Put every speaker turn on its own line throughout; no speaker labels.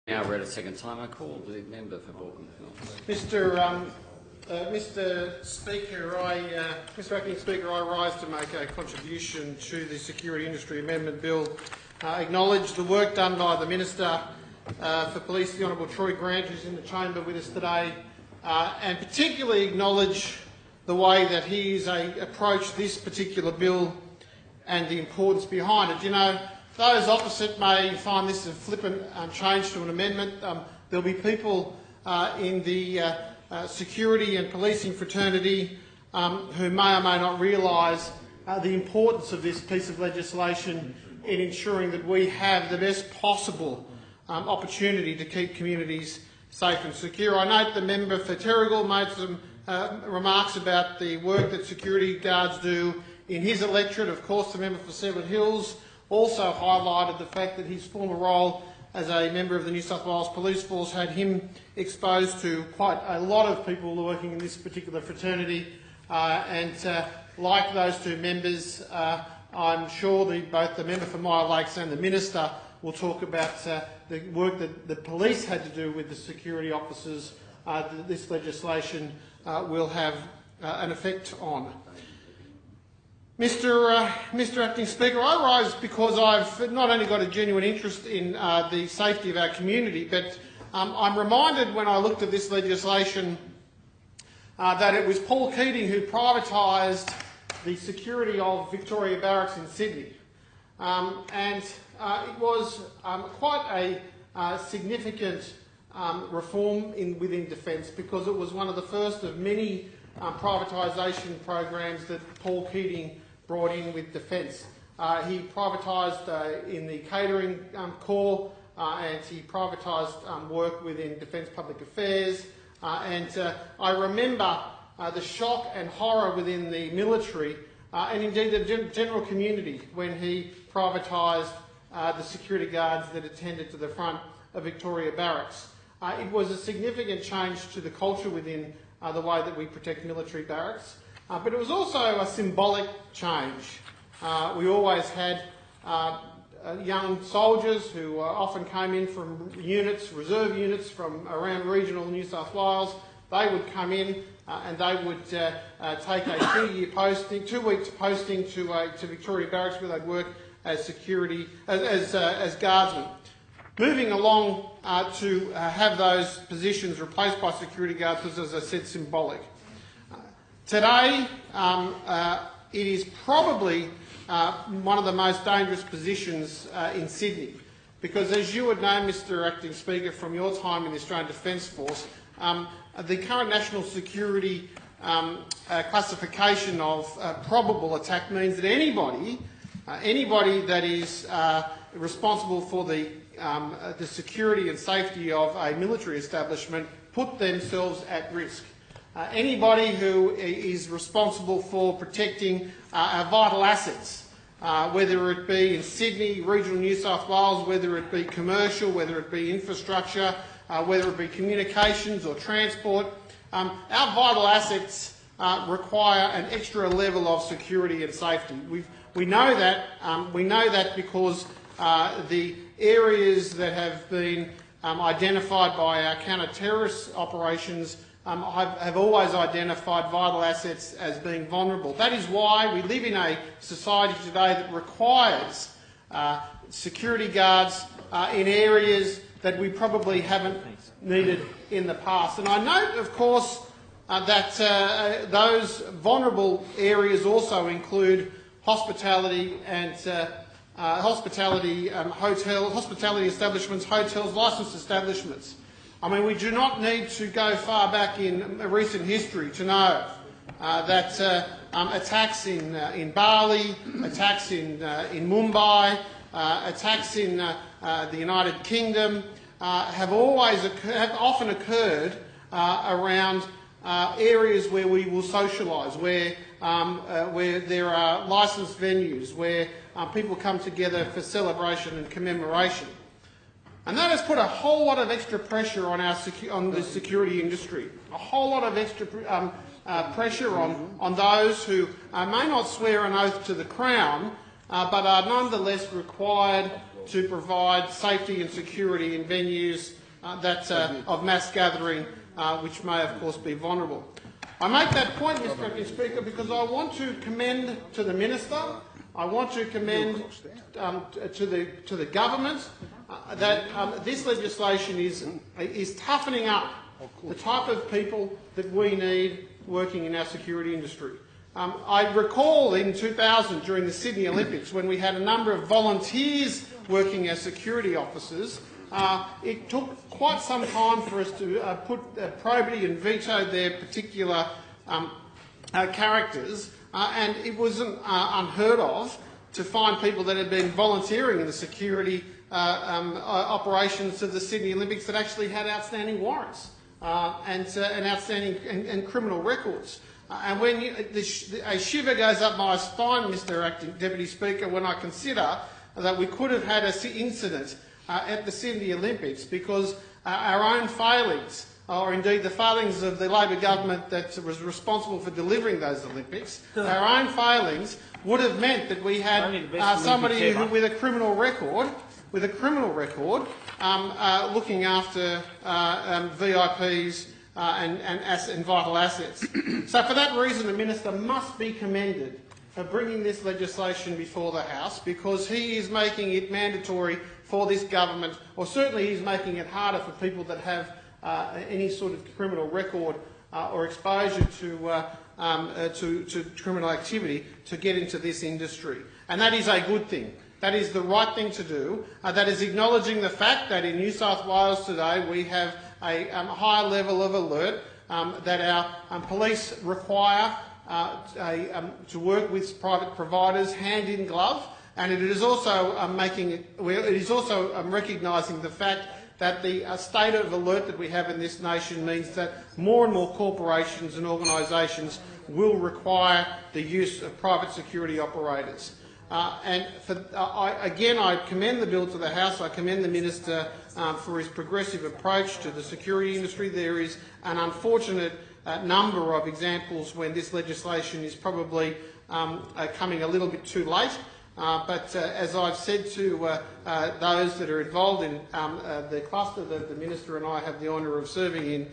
Now read a second time. I call the member for Balkan Hills.
Mr. Speaker, Mr. Acting Speaker, I rise to make a contribution to the Security Industry Amendment Bill. Acknowledge the work done by the Minister for Police, the Honourable Troy Grant, who's in the chamber with us today, and particularly acknowledge the way that he's approached this particular bill and the importance behind it. You know, those opposite may find this a flippant change to an amendment. There'll be people in the security and policing fraternity who may or may not realise the importance of this piece of legislation in ensuring that we have the best possible opportunity to keep communities safe and secure. I note the member for Terrigal made some remarks about the work that security guards do in his electorate. Of course, the member for Seven Hills also highlighted the fact that his former role as a member of the New South Wales Police Force had him exposed to quite a lot of people working in this particular fraternity, and like those two members, I'm sure both the member for Myre Lakes and the Minister will talk about the work that the police had to do with the security officers that this legislation will have an effect on. Mr. Acting Speaker, I rise because I've not only got a genuine interest in the safety of our community, but I'm reminded when I looked at this legislation that it was Paul Keating who privatised the security of Victoria Barracks in Sydney. And it was quite a significant reform within Defence, because it was one of the first of many privatisation programs that Paul Keating brought in with Defence. He privatised in the catering corps, and he privatised work within Defence Public Affairs. And I remember the shock and horror within the military and indeed the general community when he privatised the security guards that attended to the front of Victoria Barracks. It was a significant change to the culture within the way that we protect military barracks. But it was also a symbolic change. We always had young soldiers who often came in from units, reserve units from around regional New South Wales. They would come in and they would take a 2-week posting to Victoria Barracks, where they'd work as security, as guardsmen. Moving along to have those positions replaced by security guards was, as I said, symbolic. Today, it is probably one of the most dangerous positions in Sydney, because as you would know, Mr. Acting Speaker, from your time in the Australian Defence Force, the current national security classification of probable attack means that anybody that is responsible for the security and safety of a military establishment put themselves at risk. Anybody who is responsible for protecting our vital assets, whether it be in Sydney, regional New South Wales, whether it be commercial, whether it be infrastructure, whether it be communications or transport, our vital assets require an extra level of security and safety. We know that because the areas that have been identified by our counter-terrorist operations have always identified vital assets as being vulnerable. That is why we live in a society today that requires security guards in areas that we probably haven't needed in the past. And I note, of course, that those vulnerable areas also include hospitality and hospitality establishments, hotels, licensed establishments. I mean, we do not need to go far back in recent history to know that attacks in Bali, attacks in Mumbai, attacks in the United Kingdom have often occurred around areas where we will socialise, where there are licensed venues, where people come together for celebration and commemoration. And that has put a whole lot of extra pressure on the security industry, a whole lot of extra pressure on those who may not swear an oath to the Crown, but are nonetheless required to provide safety and security in venues of mass gathering, which may of course be vulnerable. I make that point, Mr Acting Speaker, because I want to commend to the Minister, I want to commend to the government that this legislation is toughening up the type of people that we need working in our security industry. I recall in 2000, during the Sydney Olympics, when we had a number of volunteers working as security officers, it took quite some time for us to put probity and veto their particular characters, and it wasn't unheard of to find people that had been volunteering in the security operations of the Sydney Olympics that actually had outstanding warrants and outstanding and criminal records. And when a shiver goes up my spine, Mr Acting Deputy Speaker, when I consider that we could have had an incident at the Sydney Olympics because our own failings, or indeed the failings of the Labor government that was responsible for delivering those Olympics, our own failings would have meant that we had somebody with a criminal record, looking after VIPs and vital assets. So for that reason, the Minister must be commended for bringing this legislation before the House, because he is making it mandatory for this government, or certainly he's making it harder for people that have any sort of criminal record or exposure to criminal activity to get into this industry. And that is a good thing. That is the right thing to do. That is acknowledging the fact that in New South Wales today we have a high level of alert that our police require to work with private providers hand in glove, and it is also recognising the fact that the state of alert that we have in this nation means that more and more corporations and organisations will require the use of private security operators. Again, I commend the bill to the House. I commend the Minister for his progressive approach to the security industry. There is an unfortunate number of examples when this legislation is probably coming a little bit too late. But as I've said to those that are involved in the cluster that the Minister and I have the honour of serving in,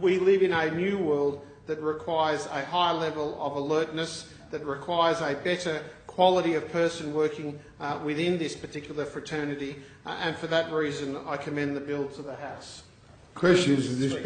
we live in a new world that requires a high level of alertness, that requires a better quality of person working within this particular fraternity, and for that reason I commend the bill to the House.
Questions of this bill?